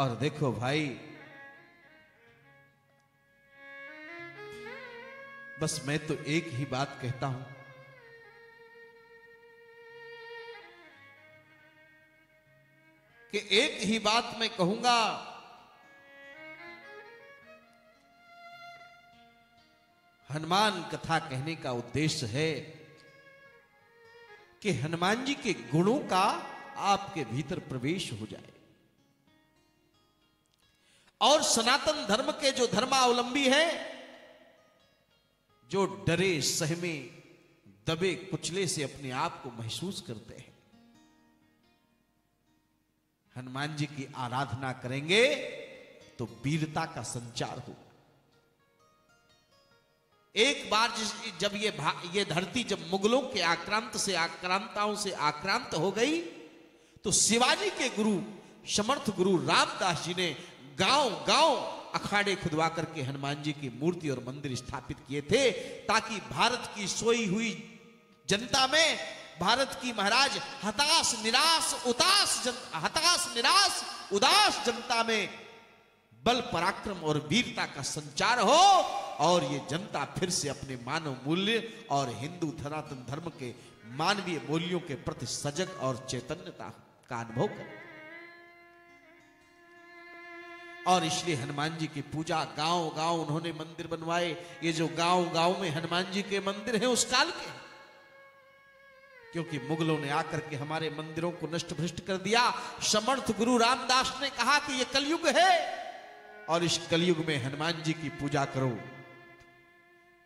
और देखो भाई, बस मैं तो एक ही बात कहता हूं कि एक ही बात मैं कहूंगा, हनुमान कथा कहने का उद्देश्य है कि हनुमान जी के गुणों का आपके भीतर प्रवेश हो जाए और सनातन धर्म के जो धर्मावलंबी हैं, जो डरे सहमे दबे कुचले से अपने आप को महसूस करते हैं, हनुमान जी की आराधना करेंगे तो वीरता का संचार होगा। एक बार जब ये धरती जब मुगलों के आक्रांताओं से आक्रांत हो गई, तो शिवाजी के गुरु समर्थ गुरु रामदास जी ने गांव गांव अखाड़े खुदवा करके हनुमान जी की मूर्ति और मंदिर स्थापित किए थे, ताकि भारत की सोई हुई जनता में, भारत की महाराज हताश निराश उदास जनता में बल पराक्रम और वीरता का संचार हो और ये जनता फिर से अपने मानव मूल्य और हिंदू सनातन धर्म के मानवीय मूल्यों के प्रति सजग और चैतन्यता का अनुभव करे। और इसलिए हनुमान जी की पूजा गांव गांव उन्होंने मंदिर बनवाए। ये जो गांव गांव में हनुमान जी के मंदिर हैं उस काल के, क्योंकि मुगलों ने आकर के हमारे मंदिरों को नष्ट भ्रष्ट कर दिया। समर्थ गुरु रामदास ने कहा कि यह कलयुग है और इस कलयुग में हनुमान जी की पूजा करो।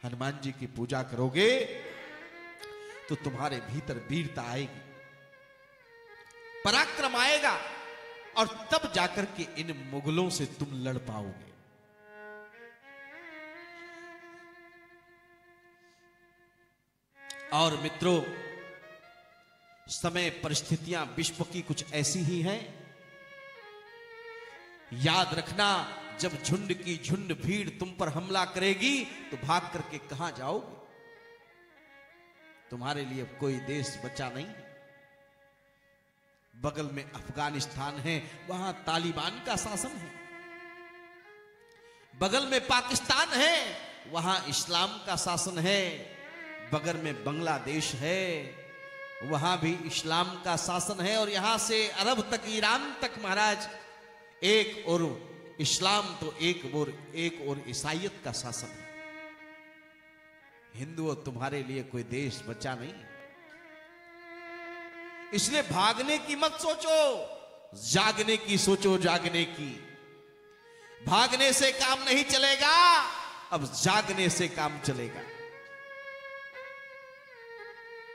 हनुमान जी की पूजा करोगे तो तुम्हारे भीतर वीरता आएगी, पराक्रम आएगा और तब जाकर के इन मुगलों से तुम लड़ पाओगे। और मित्रों, समय परिस्थितियां विश्व की कुछ ऐसी ही हैं। याद रखना, जब झुंड की झुंड भीड़ तुम पर हमला करेगी तो भाग करके कहां जाओगे? तुम्हारे लिए कोई देश बचा नहीं। बगल में अफगानिस्तान है, वहां तालिबान का शासन है। बगल में पाकिस्तान है, वहां इस्लाम का शासन है। बगल में बांग्लादेश है, वहां भी इस्लाम का शासन है। और यहां से अरब तक, ईरान तक महाराज, एक और इस्लाम तो एक और ईसाइयत का शासन है। हिंदुओं, तुम्हारे लिए कोई देश बचा नहीं। इसलिए भागने की मत सोचो, जागने की सोचो, जागने की। भागने से काम नहीं चलेगा, अब जागने से काम चलेगा।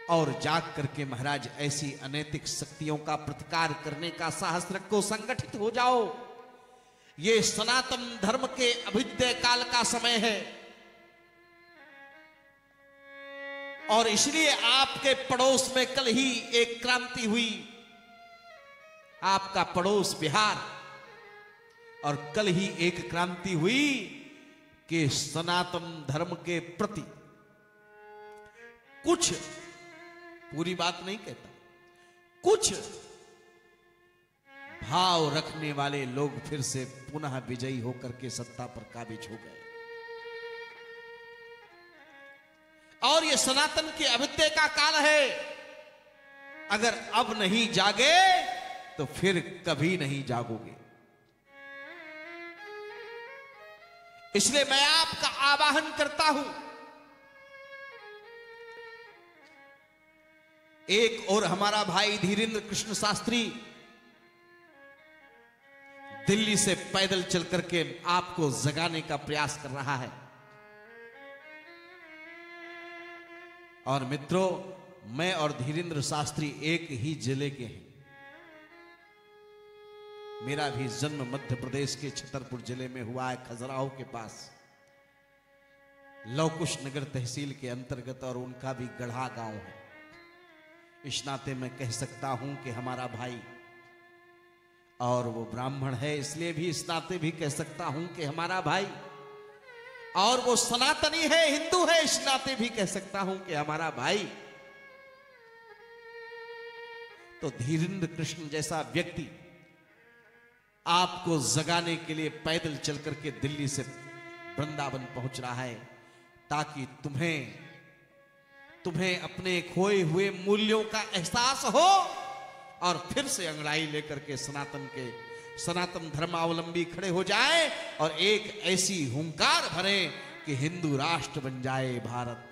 और जाग करके महाराज ऐसी अनैतिक शक्तियों का प्रतिकार करने का साहस रखो, संगठित हो जाओ। ये सनातन धर्म के अभ्युदय काल का समय है और इसलिए आपके पड़ोस में कल ही एक क्रांति हुई। आपका पड़ोस बिहार, और कल ही एक क्रांति हुई कि सनातन धर्म के प्रति कुछ, पूरी बात नहीं कहता, कुछ भाव रखने वाले लोग फिर से पुनः विजयी होकर के सत्ता पर काबिज हो गए। और ये सनातन के अभ्युदय का काल है। अगर अब नहीं जागे तो फिर कभी नहीं जागोगे। इसलिए मैं आपका आवाहन करता हूं, एक और हमारा भाई धीरेन्द्र कृष्ण शास्त्री दिल्ली से पैदल चल करके आपको जगाने का प्रयास कर रहा है। और मित्रों, मैं और धीरेन्द्र शास्त्री एक ही जिले के हैं। मेरा भी जन्म मध्य प्रदेश के छतरपुर जिले में हुआ है, खजुराहो के पास, लवकुश नगर तहसील के अंतर्गत, और उनका भी गढ़ा गांव है। इस नाते मैं कह सकता हूं कि हमारा भाई, और वो ब्राह्मण है इसलिए भी इस नाते भी कह सकता हूं कि हमारा भाई, और वो सनातनी है, हिंदू है, इस नाते भी कह सकता हूं कि हमारा भाई। तो धीरेन्द्र कृष्ण जैसा व्यक्ति आपको जगाने के लिए पैदल चल करके दिल्ली से वृंदावन पहुंच रहा है, ताकि तुम्हें अपने खोए हुए मूल्यों का एहसास हो और फिर से अंगड़ाई लेकर के सनातन धर्मावलंबी खड़े हो जाए और एक ऐसी हुंकार भरे कि हिंदू राष्ट्र बन जाए भारत।